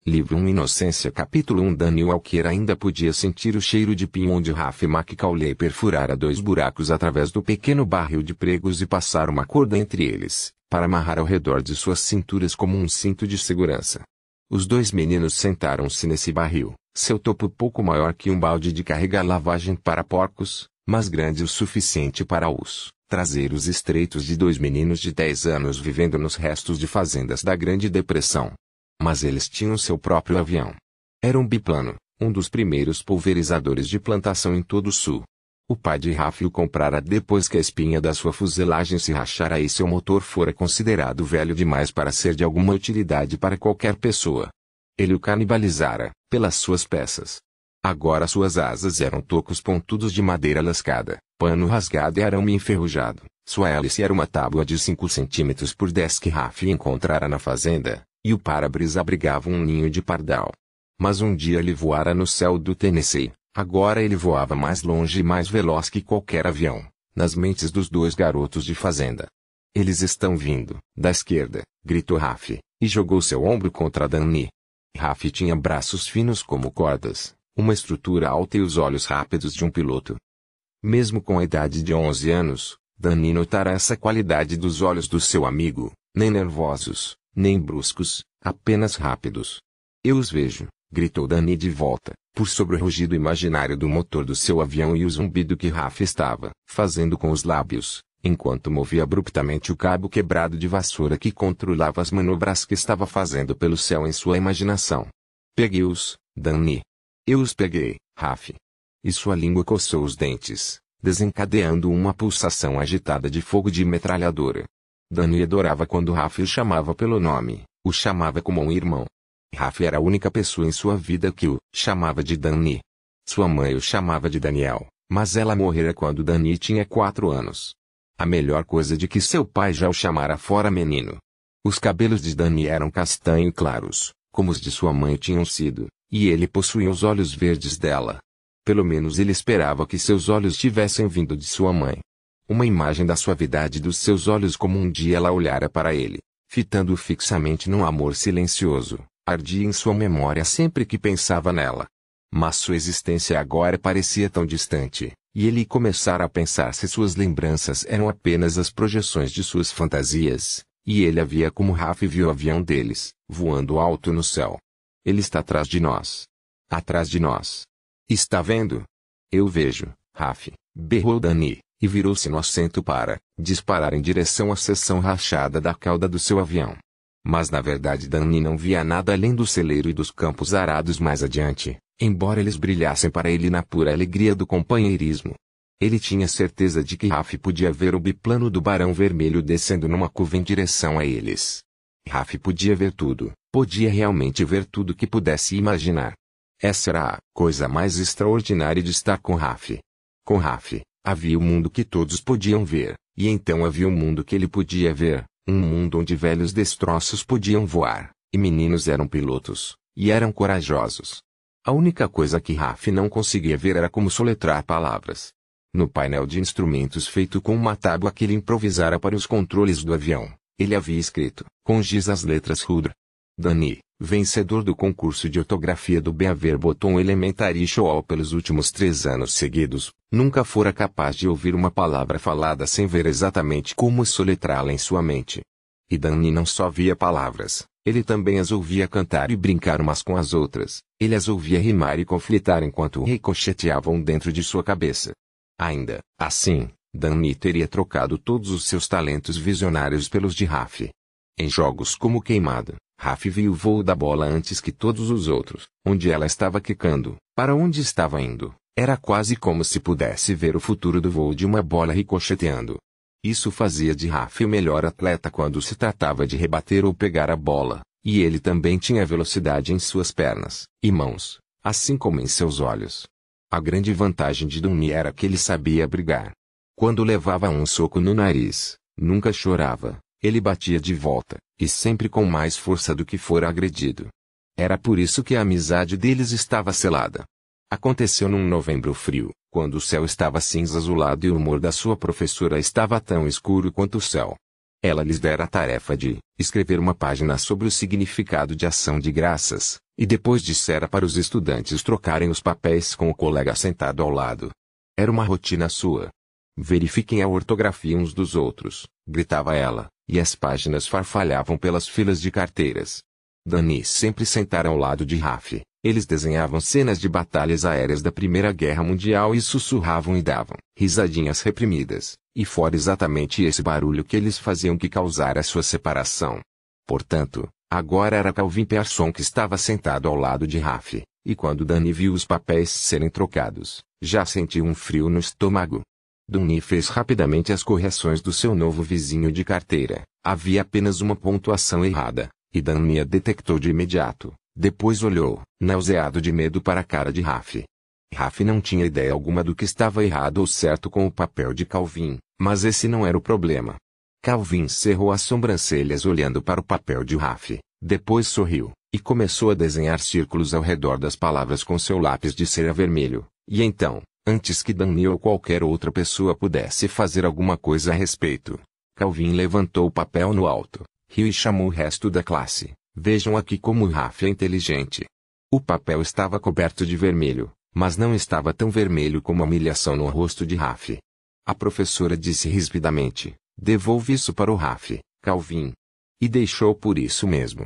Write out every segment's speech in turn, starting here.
Livro 1 Inocência Capítulo 1 Daniel Walker ainda podia sentir o cheiro de pinho onde Ralph McCauley perfurara 2 buracos através do pequeno barril de pregos e passar uma corda entre eles, para amarrar ao redor de suas cinturas como um cinto de segurança. Os 2 meninos sentaram-se nesse barril, seu topo pouco maior que um balde de carregar lavagem para porcos, mas grande o suficiente para os traseiros estreitos de 2 meninos de 10 anos vivendo nos restos de fazendas da Grande Depressão. Mas eles tinham seu próprio avião. Era um biplano, um dos primeiros pulverizadores de plantação em todo o sul. O pai de Ralph o comprara depois que a espinha da sua fuselagem se rachara e seu motor fora considerado velho demais para ser de alguma utilidade para qualquer pessoa. Ele o canibalizara, pelas suas peças. Agora suas asas eram tocos pontudos de madeira lascada, pano rasgado e arame enferrujado. Sua hélice era uma tábua de 5 centímetros por 10 que Ralph encontrara na fazenda, e o para-brisa abrigava um ninho de pardal. Mas um dia ele voara no céu do Tennessee, agora ele voava mais longe e mais veloz que qualquer avião, nas mentes dos 2 garotos de fazenda. Eles estão vindo, da esquerda, gritou Ralph, e jogou seu ombro contra Danny. Ralph tinha braços finos como cordas, uma estrutura alta e os olhos rápidos de um piloto. Mesmo com a idade de 11 anos, Danny notara essa qualidade dos olhos do seu amigo, nem nervosos, nem bruscos, apenas rápidos. Eu os vejo, gritou Danny de volta, por sobre o rugido imaginário do motor do seu avião e o zumbido que Ralph estava fazendo com os lábios, enquanto movia abruptamente o cabo quebrado de vassoura que controlava as manobras que estava fazendo pelo céu em sua imaginação. Peguei-os, Danny. Eu os peguei, Ralph. E sua língua coçou os dentes, desencadeando uma pulsação agitada de fogo de metralhadora. Danny adorava quando Ralph o chamava pelo nome, o chamava como um irmão. Ralph era a única pessoa em sua vida que o chamava de Danny. Sua mãe o chamava de Daniel, mas ela morrera quando Danny tinha 4 anos. A melhor coisa de que seu pai já o chamara fora menino. Os cabelos de Danny eram castanho claros, como os de sua mãe tinham sido, e ele possuía os olhos verdes dela. Pelo menos ele esperava que seus olhos tivessem vindo de sua mãe. Uma imagem da suavidade dos seus olhos como um dia ela olhara para ele, fitando-o fixamente num amor silencioso, ardia em sua memória sempre que pensava nela. Mas sua existência agora parecia tão distante, e ele começara a pensar se suas lembranças eram apenas as projeções de suas fantasias, e ele havia como Ralph viu o avião deles, voando alto no céu. Ele está atrás de nós. Atrás de nós. Está vendo? Eu vejo, Ralph, berrou Danny, e virou-se no assento para disparar em direção à seção rachada da cauda do seu avião. Mas na verdade Danny não via nada além do celeiro e dos campos arados mais adiante, embora eles brilhassem para ele na pura alegria do companheirismo. Ele tinha certeza de que Ralph podia ver o biplano do Barão Vermelho descendo numa curva em direção a eles. Ralph podia ver tudo, podia realmente ver tudo que pudesse imaginar. Essa era a coisa mais extraordinária de estar com Ralph. Com Ralph, havia o mundo que todos podiam ver, e então havia o mundo que ele podia ver, um mundo onde velhos destroços podiam voar, e meninos eram pilotos, e eram corajosos. A única coisa que Ralph não conseguia ver era como soletrar palavras. No painel de instrumentos feito com uma tábua que ele improvisara para os controles do avião, ele havia escrito, com giz as letras Rudra. Danny, vencedor do concurso de ortografia do Beaver Bottom Elementary School pelos últimos 3 anos seguidos, nunca fora capaz de ouvir uma palavra falada sem ver exatamente como soletrá-la em sua mente. E Danny não só via palavras, ele também as ouvia cantar e brincar umas com as outras, ele as ouvia rimar e conflitar enquanto ricocheteavam dentro de sua cabeça. Ainda, assim, Danny teria trocado todos os seus talentos visionários pelos de Ralph. Em jogos como Queimada, Ralph viu o voo da bola antes que todos os outros, onde ela estava quicando, para onde estava indo. Era quase como se pudesse ver o futuro do voo de uma bola ricocheteando. Isso fazia de Ralph o melhor atleta quando se tratava de rebater ou pegar a bola, e ele também tinha velocidade em suas pernas e mãos, assim como em seus olhos. A grande vantagem de Danny era que ele sabia brigar. Quando levava um soco no nariz, nunca chorava. Ele batia de volta, e sempre com mais força do que fora agredido. Era por isso que a amizade deles estava selada. Aconteceu num novembro frio, quando o céu estava cinza azulado e o humor da sua professora estava tão escuro quanto o céu. Ela lhes dera a tarefa de escrever uma página sobre o significado de ação de graças, E depois dissera para os estudantes trocarem os papéis com o colega sentado ao lado. Era uma rotina sua. Verifiquem a ortografia uns dos outros, gritava ela, e as páginas farfalhavam pelas filas de carteiras. Danny sempre sentara ao lado de Raf. Eles desenhavam cenas de batalhas aéreas da Primeira Guerra Mundial e sussurravam e davam risadinhas reprimidas, e fora exatamente esse barulho que eles faziam que causara sua separação. Portanto, agora era Calvin Pearson que estava sentado ao lado de Raf, e quando Danny viu os papéis serem trocados, já sentiu um frio no estômago. Danny fez rapidamente as correções do seu novo vizinho de carteira. Havia apenas uma pontuação errada, e Danny a detectou de imediato. Depois olhou, nauseado de medo para a cara de Raf. Raf não tinha ideia alguma do que estava errado ou certo com o papel de Calvin, mas esse não era o problema. Calvin cerrou as sobrancelhas olhando para o papel de Raf, depois sorriu, e começou a desenhar círculos ao redor das palavras com seu lápis de cera vermelho, e então, antes que Danny ou qualquer outra pessoa pudesse fazer alguma coisa a respeito, Calvin levantou o papel no alto, riu e chamou o resto da classe. Vejam aqui como Raf é inteligente. O papel estava coberto de vermelho, mas não estava tão vermelho como a humilhação no rosto de Raf. A professora disse rispidamente, devolve isso para o Raf, Calvin. E deixou por isso mesmo.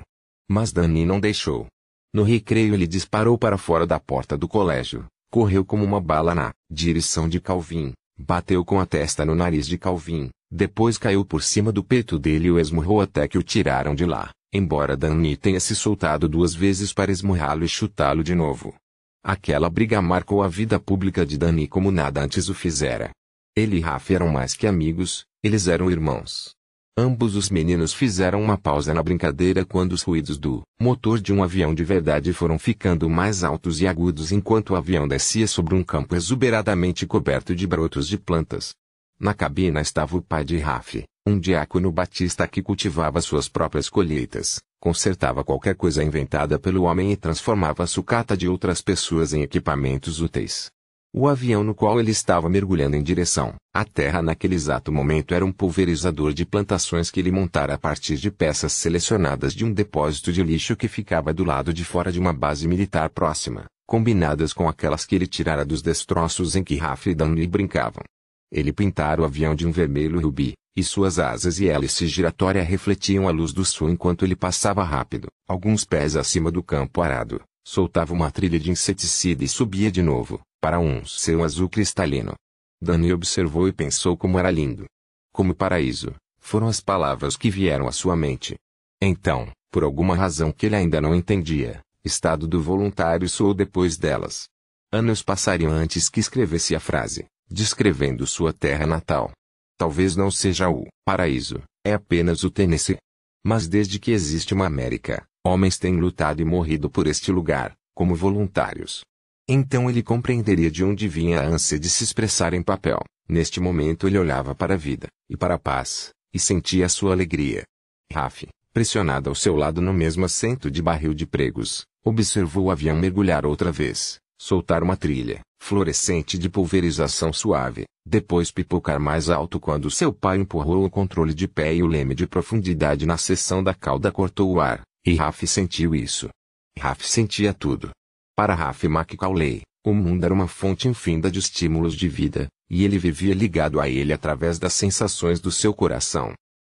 Mas Danny não deixou. No recreio ele disparou para fora da porta do colégio, correu como uma bala na direção de Calvin, bateu com a testa no nariz de Calvin, depois caiu por cima do peito dele e o esmurrou até que o tiraram de lá. Embora Danny tenha se soltado 2 vezes para esmurrá-lo e chutá-lo de novo. Aquela briga marcou a vida pública de Danny como nada antes o fizera. Ele e Raf eram mais que amigos, eles eram irmãos. Ambos os meninos fizeram uma pausa na brincadeira quando os ruídos do motor de um avião de verdade foram ficando mais altos e agudos enquanto o avião descia sobre um campo exuberadamente coberto de brotos de plantas. Na cabina estava o pai de Raf, um diácono batista que cultivava suas próprias colheitas, consertava qualquer coisa inventada pelo homem e transformava a sucata de outras pessoas em equipamentos úteis. O avião no qual ele estava mergulhando em direção à terra naquele exato momento era um pulverizador de plantações que ele montara a partir de peças selecionadas de um depósito de lixo que ficava do lado de fora de uma base militar próxima, combinadas com aquelas que ele tirara dos destroços em que Raf e Danny brincavam. Ele pintara o avião de um vermelho rubi, e suas asas e hélice giratória refletiam a luz do sol enquanto ele passava rápido, alguns pés acima do campo arado, soltava uma trilha de inseticida e subia de novo, para um céu azul cristalino. Danny observou e pensou como era lindo. Como paraíso, foram as palavras que vieram à sua mente. Então, por alguma razão que ele ainda não entendia, estado do voluntário soou depois delas. Anos passariam antes que escrevesse a frase, descrevendo sua terra natal. Talvez não seja o paraíso, é apenas o Tennessee. Mas desde que existe uma América, homens têm lutado e morrido por este lugar, como voluntários. Então ele compreenderia de onde vinha a ânsia de se expressar em papel. Neste momento ele olhava para a vida, e para a paz, e sentia a sua alegria. Raf, pressionado ao seu lado no mesmo assento de barril de pregos, observou o avião mergulhar outra vez, soltar uma trilha fluorescente de pulverização suave, depois pipocar mais alto quando seu pai empurrou o controle de pé e o leme de profundidade na seção da cauda cortou o ar, e Raf sentiu isso. Raf sentia tudo. Para Raf McCauley, o mundo era uma fonte infinda de estímulos de vida, e ele vivia ligado a ele através das sensações do seu coração.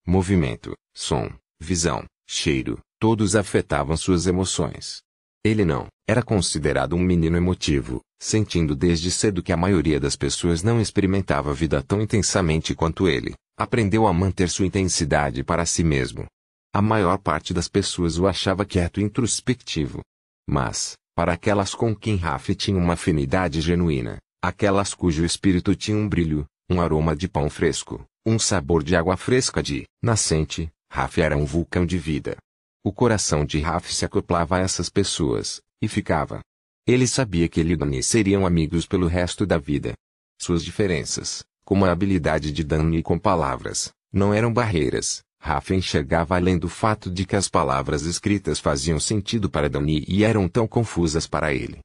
Movimento, som, visão, cheiro, todos afetavam suas emoções. Ele não era considerado um menino emotivo, sentindo desde cedo que a maioria das pessoas não experimentava a vida tão intensamente quanto ele. Aprendeu a manter sua intensidade para si mesmo. A maior parte das pessoas o achava quieto e introspectivo. Mas, para aquelas com quem Raf tinha uma afinidade genuína, aquelas cujo espírito tinha um brilho, um aroma de pão fresco, um sabor de água fresca de nascente, Raf era um vulcão de vida. O coração de Raf se acoplava a essas pessoas, e ficava. Ele sabia que ele e Danny seriam amigos pelo resto da vida. Suas diferenças, como a habilidade de Danny com palavras, não eram barreiras. Raf enxergava além do fato de que as palavras escritas faziam sentido para Danny e eram tão confusas para ele.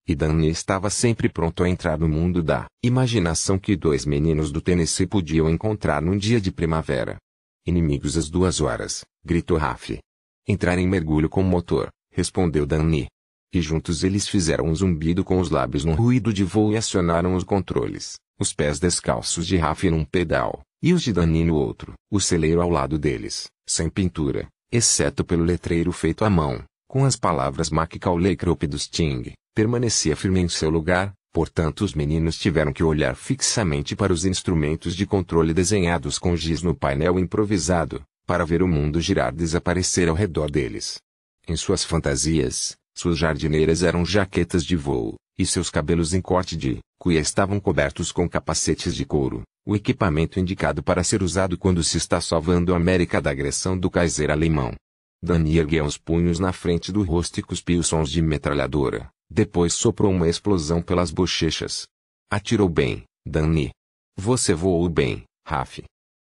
E Danny estava sempre pronto a entrar no mundo da imaginação que 2 meninos do Tennessee podiam encontrar num dia de primavera. Inimigos às 2 horas, gritou Raf. Entrar em mergulho com motor, respondeu Danny. E juntos eles fizeram um zumbido com os lábios num ruído de voo e acionaram os controles, os pés descalços de Raf num pedal, e os de Danny no outro. O celeiro ao lado deles, sem pintura, exceto pelo letreiro feito à mão, com as palavras Macaulay Crop do Sting, permanecia firme em seu lugar. Portanto, os meninos tiveram que olhar fixamente para os instrumentos de controle desenhados com giz no painel improvisado, para ver o mundo girar desaparecer ao redor deles. Em suas fantasias, suas jardineiras eram jaquetas de voo, e seus cabelos em corte de cuia estavam cobertos com capacetes de couro, o equipamento indicado para ser usado quando se está salvando a América da agressão do Kaiser alemão. Danny ergueu os punhos na frente do rosto e cuspiu sons de metralhadora. Depois soprou uma explosão pelas bochechas. Atirou bem, Danny. Você voou bem, Raf.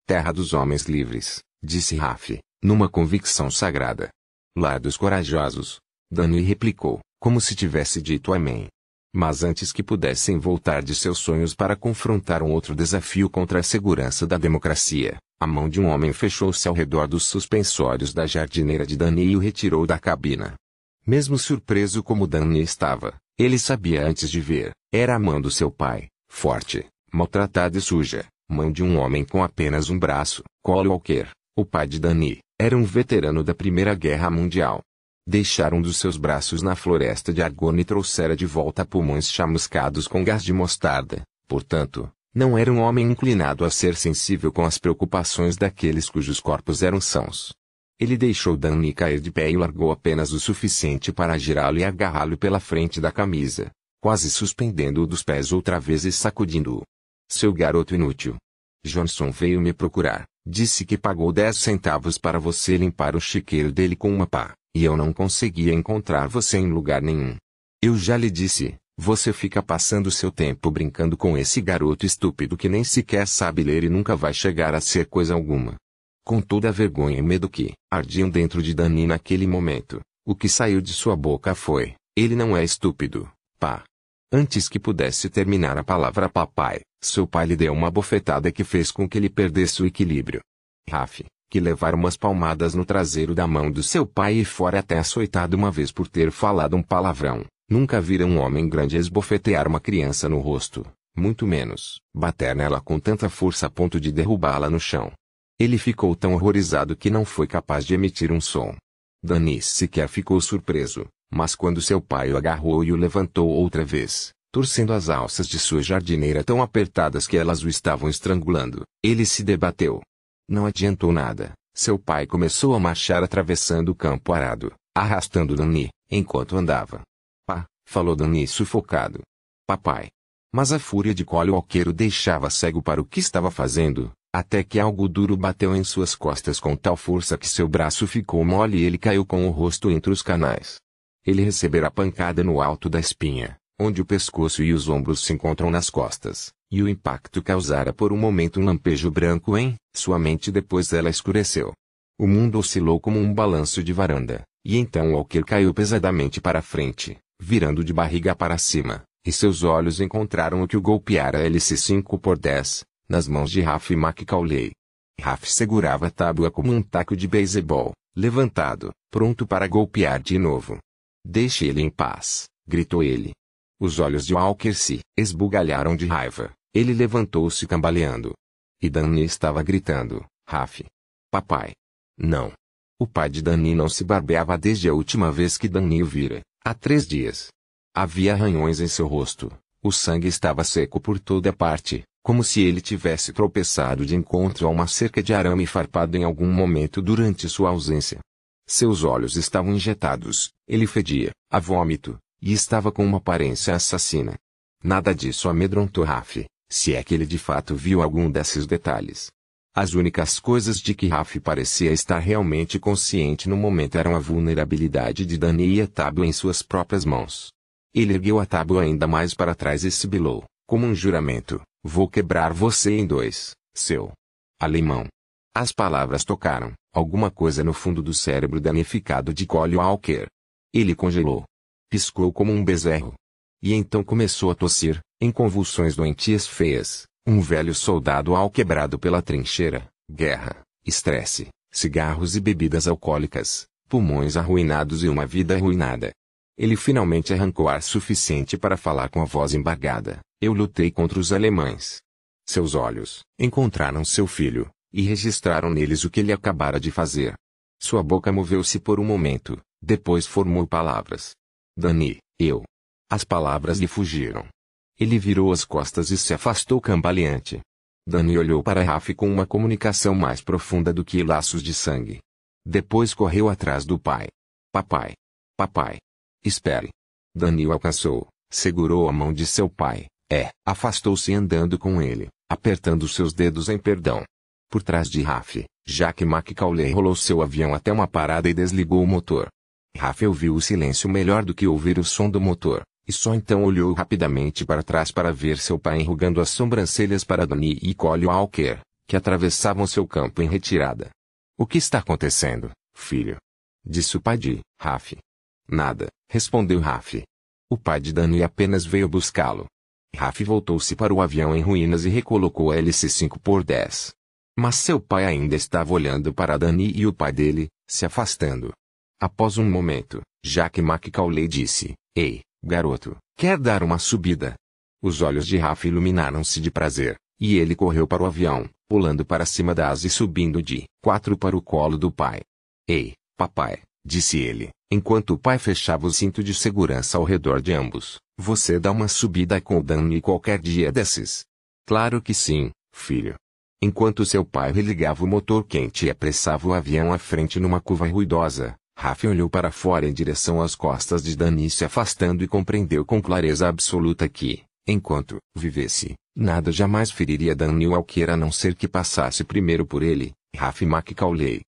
Terra dos homens livres, disse Raf, numa convicção sagrada. Lar dos corajosos, Danny replicou, como se tivesse dito amém. Mas antes que pudessem voltar de seus sonhos para confrontar um outro desafio contra a segurança da democracia, a mão de um homem fechou-se ao redor dos suspensórios da jardineira de Danny e o retirou da cabina. Mesmo surpreso como Danny estava, ele sabia antes de ver, era a mão do seu pai, forte, maltratada e suja, mão de um homem com apenas um braço. Cole Walker, o pai de Danny, era um veterano da Primeira Guerra Mundial. Deixara um dos seus braços na floresta de Argonne e trouxera de volta pulmões chamuscados com gás de mostarda. Portanto, não era um homem inclinado a ser sensível com as preocupações daqueles cujos corpos eram sãos. Ele deixou Danny cair de pé e largou apenas o suficiente para girá-lo e agarrá-lo pela frente da camisa, quase suspendendo-o dos pés outra vez e sacudindo-o. Seu garoto inútil. Johnson veio me procurar, disse que pagou 10 centavos para você limpar o chiqueiro dele com uma pá, e eu não conseguia encontrar você em lugar nenhum. Eu já lhe disse, você fica passando seu tempo brincando com esse garoto estúpido que nem sequer sabe ler e nunca vai chegar a ser coisa alguma. Com toda a vergonha e medo que ardiam dentro de Danny naquele momento, o que saiu de sua boca foi, ele não é estúpido, pá. Antes que pudesse terminar a palavra papai, seu pai lhe deu uma bofetada que fez com que ele perdesse o equilíbrio. Raf, que levara umas palmadas no traseiro da mão do seu pai e fora até açoitado uma vez por ter falado um palavrão, nunca vira um homem grande esbofetear uma criança no rosto, muito menos bater nela com tanta força a ponto de derrubá-la no chão. Ele ficou tão horrorizado que não foi capaz de emitir um som. Danny sequer ficou surpreso, mas quando seu pai o agarrou e o levantou outra vez, torcendo as alças de sua jardineira tão apertadas que elas o estavam estrangulando, ele se debateu. Não adiantou nada, seu pai começou a marchar atravessando o campo arado, arrastando Danny, enquanto andava. Pá, falou Danny sufocado. Papai. Mas a fúria de Cole Walker o deixava cego para o que estava fazendo. Até que algo duro bateu em suas costas com tal força que seu braço ficou mole e ele caiu com o rosto entre os canais. Ele recebera a pancada no alto da espinha, onde o pescoço e os ombros se encontram nas costas, e o impacto causara por um momento um lampejo branco em sua mente. Depois ela escureceu. O mundo oscilou como um balanço de varanda, e então Walker caiu pesadamente para frente, virando de barriga para cima, e seus olhos encontraram o que o golpeara LC5x10. Nas mãos de Raf Macaulay. Raf segurava a tábua como um taco de beisebol, levantado, pronto para golpear de novo. Deixe ele em paz, gritou ele. Os olhos de Walker se esbugalharam de raiva. Ele levantou-se cambaleando. E Danny estava gritando, Raf. Papai. Não. O pai de Danny não se barbeava desde a última vez que Danny o vira, há 3 dias. Havia arranhões em seu rosto, o sangue estava seco por toda parte. Como se ele tivesse tropeçado de encontro a uma cerca de arame farpado em algum momento durante sua ausência. Seus olhos estavam injetados, ele fedia a vômito, e estava com uma aparência assassina. Nada disso amedrontou Raf, se é que ele de fato viu algum desses detalhes. As únicas coisas de que Raf parecia estar realmente consciente no momento eram a vulnerabilidade de Danny e a tábua em suas próprias mãos. Ele ergueu a tábua ainda mais para trás e sibilou, como um juramento. Vou quebrar você em 2, seu alemão. As palavras tocaram alguma coisa no fundo do cérebro danificado de Cole Walker. Ele congelou. Piscou como um bezerro. E então começou a tossir, em convulsões doentias feias, um velho soldado alquebrado pela trincheira, guerra, estresse, cigarros e bebidas alcoólicas, pulmões arruinados e uma vida arruinada. Ele finalmente arrancou ar suficiente para falar com a voz embargada. Eu lutei contra os alemães. Seus olhos encontraram seu filho, e registraram neles o que ele acabara de fazer. Sua boca moveu-se por um momento, depois formou palavras. Dani, eu. As palavras lhe fugiram. Ele virou as costas e se afastou cambaleante. Dani olhou para Raf com uma comunicação mais profunda do que laços de sangue. Depois correu atrás do pai. Papai. Papai. Espere. Dani o alcançou, segurou a mão de seu pai, afastou-se andando com ele, apertando seus dedos em perdão. Por trás de Raf, Jack McCauley rolou seu avião até uma parada e desligou o motor. Raf ouviu o silêncio melhor do que ouvir o som do motor, e só então olhou rapidamente para trás para ver seu pai enrugando as sobrancelhas para Dani e Collie Walker, que atravessavam seu campo em retirada. O que está acontecendo, filho? Disse o pai de Raf. Nada, respondeu Raf. O pai de Dani apenas veio buscá-lo. Raf voltou-se para o avião em ruínas e recolocou a hélice 5x10. Mas seu pai ainda estava olhando para Dani e o pai dele, se afastando. Após um momento, Jack McCauley disse, Ei, garoto, quer dar uma subida? Os olhos de Raf iluminaram-se de prazer, e ele correu para o avião, pulando para cima da asa e subindo de 4 para o colo do pai. Ei, papai, disse ele, enquanto o pai fechava o cinto de segurança ao redor de ambos, você dá uma subida com o Dani qualquer dia desses? Claro que sim, filho. Enquanto seu pai religava o motor quente e apressava o avião à frente numa curva ruidosa, Raf olhou para fora em direção às costas de Dani se afastando e compreendeu com clareza absoluta que, enquanto vivesse, nada jamais feriria Dani Walker a não ser que passasse primeiro por ele, Raf McCauley.